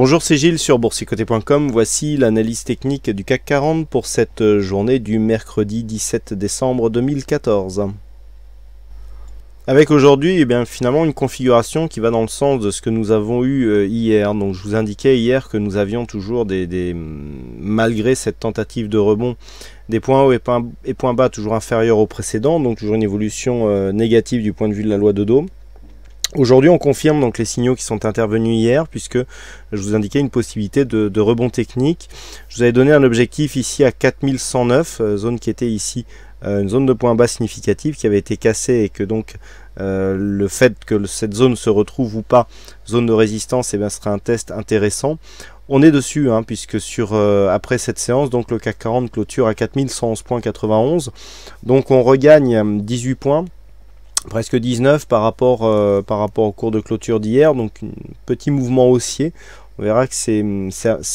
Bonjour, c'est Gilles sur boursicoté.com. Voici l'analyse technique du CAC 40 pour cette journée du mercredi 17 décembre 2014. Avec aujourd'hui, finalement une configuration qui va dans le sens de ce que nous avons eu hier. Donc je vous indiquais hier que nous avions toujours malgré cette tentative de rebond, des points hauts et points bas toujours inférieurs aux précédents, donc toujours une évolution négative du point de vue de la loi Dodo. Aujourd'hui, on confirme donc les signaux qui sont intervenus hier, puisque je vous indiquais une possibilité de rebond technique. Je vous avais donné un objectif ici à 4109, zone qui était ici une zone de point bas significative qui avait été cassée, et que donc le fait que cette zone se retrouve ou pas zone de résistance, sera un test intéressant. On est dessus, puisque après cette séance, donc le CAC 40 clôture à 4111,91. Donc on regagne 18 points. Presque 19 par rapport au cours de clôture d'hier, donc un petit mouvement haussier. On verra que c'est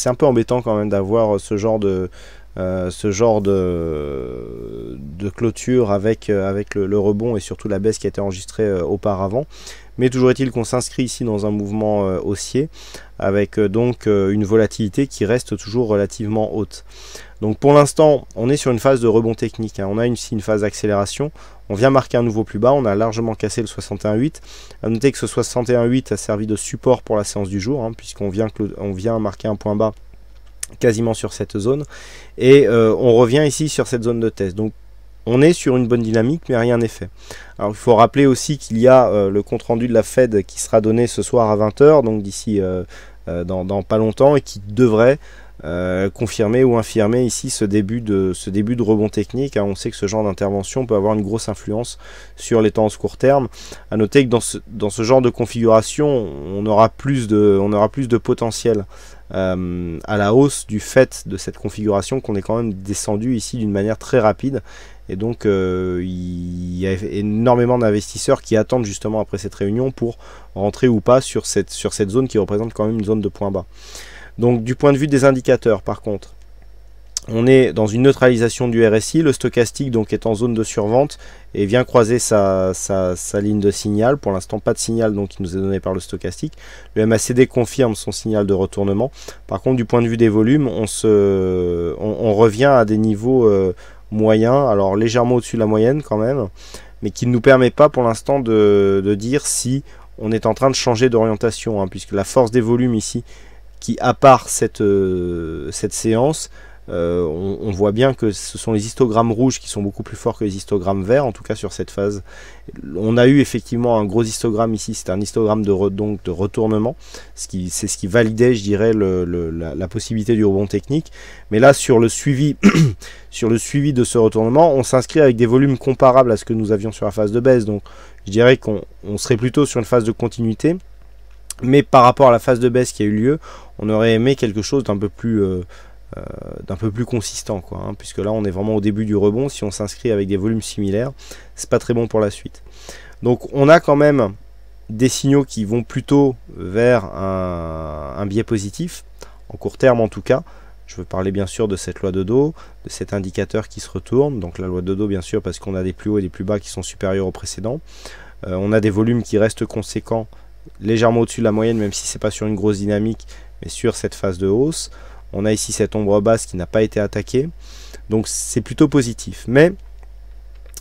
un peu embêtant quand même d'avoir ce genre de clôture avec le rebond et surtout la baisse qui a été enregistrée auparavant. Mais toujours est-il qu'on s'inscrit ici dans un mouvement haussier avec donc une volatilité qui reste toujours relativement haute. Donc pour l'instant, on est sur une phase de rebond technique. On a ici une phase d'accélération. On vient marquer un nouveau plus bas. On a largement cassé le 61,8. À noter que ce 61,8 a servi de support pour la séance du jour, puisqu'on vient marquer un point bas quasiment sur cette zone. Et on revient ici sur cette zone de test. Donc on est sur une bonne dynamique, mais rien n'est fait. Alors il faut rappeler aussi qu'il y a le compte-rendu de la Fed qui sera donné ce soir à 20 h, donc d'ici dans pas longtemps, et qui devrait confirmer ou infirmer ici ce début de rebond technique. On sait que ce genre d'intervention peut avoir une grosse influence sur les tendances court terme. À noter que dans ce genre de configuration, on aura plus de potentiel à la hausse du fait de cette configuration, qu'on est quand même descendu ici d'une manière très rapide. Et donc il y a énormément d'investisseurs qui attendent justement après cette réunion pour rentrer ou pas sur cette zone qui représente quand même une zone de point bas. Donc du point de vue des indicateurs, par contre, on est dans une neutralisation du RSI. Le stochastique donc est en zone de survente et vient croiser sa ligne de signal. Pour l'instant, pas de signal donc qui nous est donné par le stochastique. Le MACD confirme son signal de retournement. Par contre, du point de vue des volumes, on revient à des niveaux moyens, alors légèrement au-dessus de la moyenne quand même, mais qui ne nous permet pas pour l'instant de dire si on est en train de changer d'orientation, puisque la force des volumes ici, qui à part cette séance, on voit bien que ce sont les histogrammes rouges qui sont beaucoup plus forts que les histogrammes verts, en tout cas sur cette phase. On a eu effectivement un gros histogramme ici, c'est un histogramme de retournement, c'est ce qui validait, je dirais, la possibilité du rebond technique. Mais là, sur le suivi de ce retournement, on s'inscrit avec des volumes comparables à ce que nous avions sur la phase de baisse. Donc je dirais qu'on serait plutôt sur une phase de continuité. Mais par rapport à la phase de baisse qui a eu lieu, on aurait aimé quelque chose d'un peu plus consistant, puisque là on est vraiment au début du rebond. Si on s'inscrit avec des volumes similaires, c'est pas très bon pour la suite. Donc on a quand même des signaux qui vont plutôt vers un biais positif, en court terme en tout cas. Je veux parler bien sûr de cette loi Dodo, de cet indicateur qui se retourne, donc la loi Dodo bien sûr parce qu'on a des plus hauts et des plus bas qui sont supérieurs aux précédents. On a des volumes qui restent conséquents, légèrement au-dessus de la moyenne, même si c'est pas sur une grosse dynamique, mais sur cette phase de hausse. On a ici cette ombre basse qui n'a pas été attaquée, donc c'est plutôt positif. Mais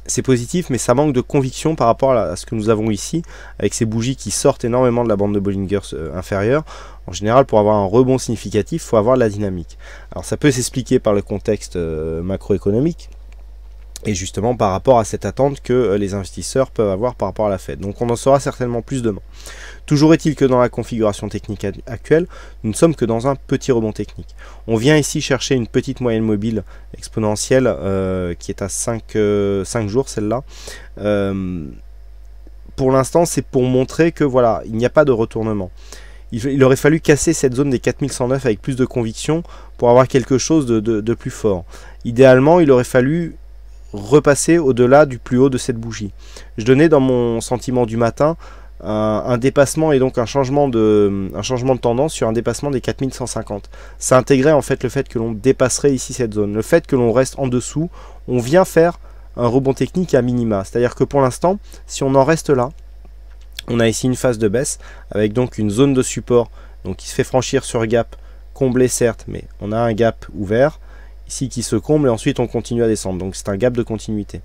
c'est positif, mais ça manque de conviction par rapport à ce que nous avons ici, avec ces bougies qui sortent énormément de la bande de Bollinger inférieure. En général, pour avoir un rebond significatif, il faut avoir de la dynamique. Alors ça peut s'expliquer par le contexte macroéconomique, et justement par rapport à cette attente que les investisseurs peuvent avoir par rapport à la Fed. Donc on en saura certainement plus demain. Toujours est-il que dans la configuration technique actuelle, nous ne sommes que dans un petit rebond technique. On vient ici chercher une petite moyenne mobile exponentielle qui est à 5 jours, celle-là. Pour l'instant, c'est pour montrer que voilà, il n'y a pas de retournement. Il aurait fallu casser cette zone des 4109 avec plus de conviction pour avoir quelque chose de plus fort. Idéalement, il aurait fallu repasser au-delà du plus haut de cette bougie. Je donnais dans mon sentiment du matin un dépassement et donc un changement de tendance sur un dépassement des 4150. Ça intégrait en fait le fait que l'on dépasserait ici cette zone. Le fait que l'on reste en dessous, on vient faire un rebond technique à minima. C'est-à-dire que pour l'instant, si on en reste là, on a ici une phase de baisse avec donc une zone de support donc il se fait franchir sur gap, comblé certes, mais on a un gap ouvert, ici qui se comble, et ensuite on continue à descendre, donc c'est un gap de continuité.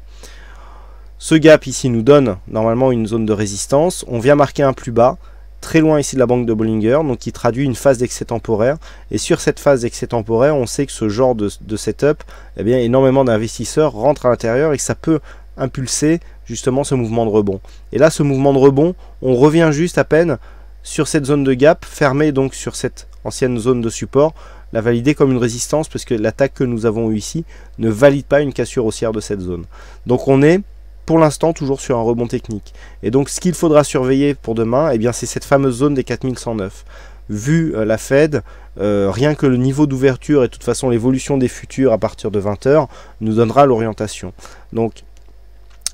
Ce gap ici nous donne normalement une zone de résistance, on vient marquer un plus bas, très loin ici de la banque de Bollinger, donc qui traduit une phase d'excès temporaire, et sur cette phase d'excès temporaire, on sait que ce genre de setup, eh bien, énormément d'investisseurs rentrent à l'intérieur, et que ça peut impulser justement ce mouvement de rebond. Et là, ce mouvement de rebond, on revient juste à peine sur cette zone de gap, fermée donc sur cette ancienne zone de support, la valider comme une résistance, parce que l'attaque que nous avons eue ici ne valide pas une cassure haussière de cette zone. Donc on est pour l'instant toujours sur un rebond technique. Et donc ce qu'il faudra surveiller pour demain, eh bien c'est cette fameuse zone des 4109. Vu la Fed, rien que le niveau d'ouverture et de toute façon l'évolution des futurs à partir de 20h nous donnera l'orientation. Donc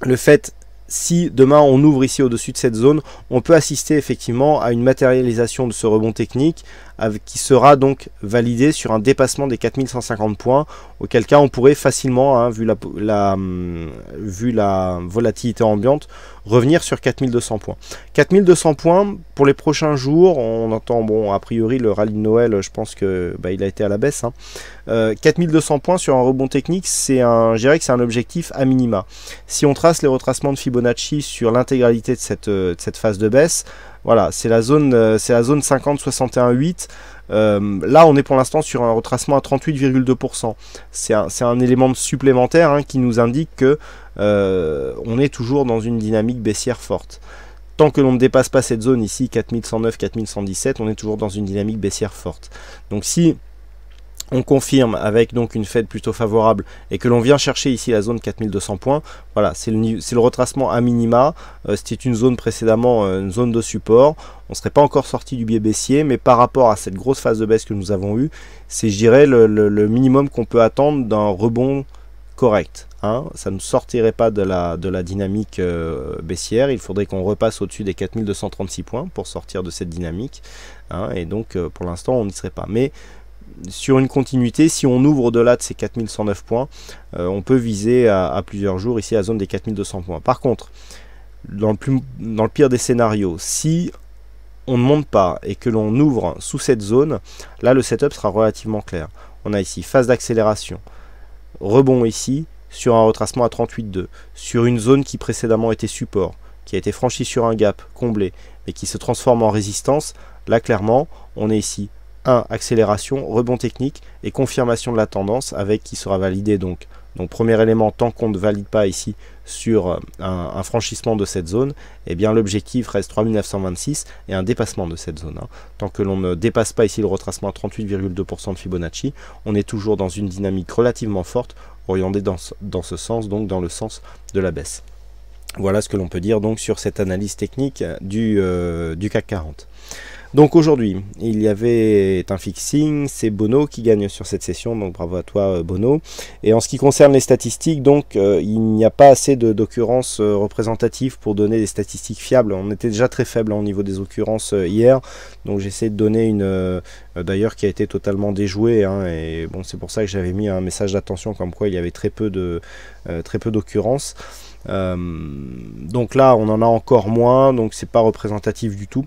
le fait, si demain on ouvre ici au-dessus de cette zone, on peut assister effectivement à une matérialisation de ce rebond technique qui sera donc validé sur un dépassement des 4150 points, auquel cas on pourrait facilement, hein, vu la volatilité ambiante, revenir sur 4200 points. 4200 points pour les prochains jours, on entend, bon, a priori le rallye de Noël, je pense que il a été à la baisse. 4200 points sur un rebond technique, je dirais que c'est un objectif à minima. Si on trace les retracements de Fibonacci sur l'intégralité de cette phase de baisse, voilà, c'est la zone 50-61-8. Là, on est pour l'instant sur un retracement à 38,2%. C'est un élément supplémentaire, hein, qui nous indique que on est toujours dans une dynamique baissière forte. Tant que l'on ne dépasse pas cette zone ici, 4109-4117, on est toujours dans une dynamique baissière forte. Donc si on confirme avec donc une Fed plutôt favorable et que l'on vient chercher ici la zone 4200 points, voilà, c'est le retracement à minima. C'était une zone précédemment, une zone de support. On ne serait pas encore sorti du biais baissier, mais par rapport à cette grosse phase de baisse que nous avons eue, c'est, je dirais, le minimum qu'on peut attendre d'un rebond correct. Hein. Ça ne sortirait pas de la dynamique baissière. Il faudrait qu'on repasse au-dessus des 4236 points pour sortir de cette dynamique. Hein, et donc, pour l'instant, on n'y serait pas. Mais sur une continuité, si on ouvre au-delà de ces 4109 points, on peut viser à plusieurs jours ici à la zone des 4200 points. Par contre, dans le pire des scénarios, si on ne monte pas et que l'on ouvre sous cette zone, là le setup sera relativement clair. On a ici phase d'accélération, rebond ici sur un retracement à 38,2, sur une zone qui précédemment était support, qui a été franchie sur un gap comblé et qui se transforme en résistance. Là clairement, on est ici. 1. Accélération, rebond technique et confirmation de la tendance avec qui sera validé donc premier élément, tant qu'on ne valide pas ici sur un franchissement de cette zone, eh bien l'objectif reste 3926 et un dépassement de cette zone. Hein. Tant que l'on ne dépasse pas ici le retracement à 38,2% de Fibonacci, on est toujours dans une dynamique relativement forte, orientée dans ce sens, donc dans le sens de la baisse. Voilà ce que l'on peut dire donc sur cette analyse technique du CAC 40. Donc aujourd'hui, il y avait un fixing, c'est Bono qui gagne sur cette session, donc bravo à toi Bono. Et en ce qui concerne les statistiques, donc il n'y a pas assez d'occurrences représentatives pour donner des statistiques fiables. On était déjà très faible au niveau des occurrences hier, donc j'essaie de donner une d'ailleurs qui a été totalement déjouée, hein, et bon c'est pour ça que j'avais mis un message d'attention comme quoi il y avait très peu d'occurrences. Donc là on en a encore moins, donc c'est pas représentatif du tout.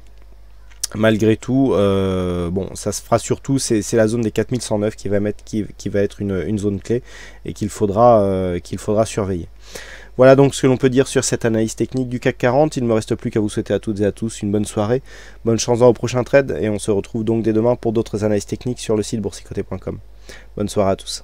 Malgré tout, bon, ça se fera surtout, c'est la zone des 4109 qui va être une zone clé et qu'il faudra surveiller. Voilà donc ce que l'on peut dire sur cette analyse technique du CAC 40. Il ne me reste plus qu'à vous souhaiter à toutes et à tous une bonne soirée, bonne chance dans vos prochains trades et on se retrouve donc dès demain pour d'autres analyses techniques sur le site boursicoté.com. Bonne soirée à tous.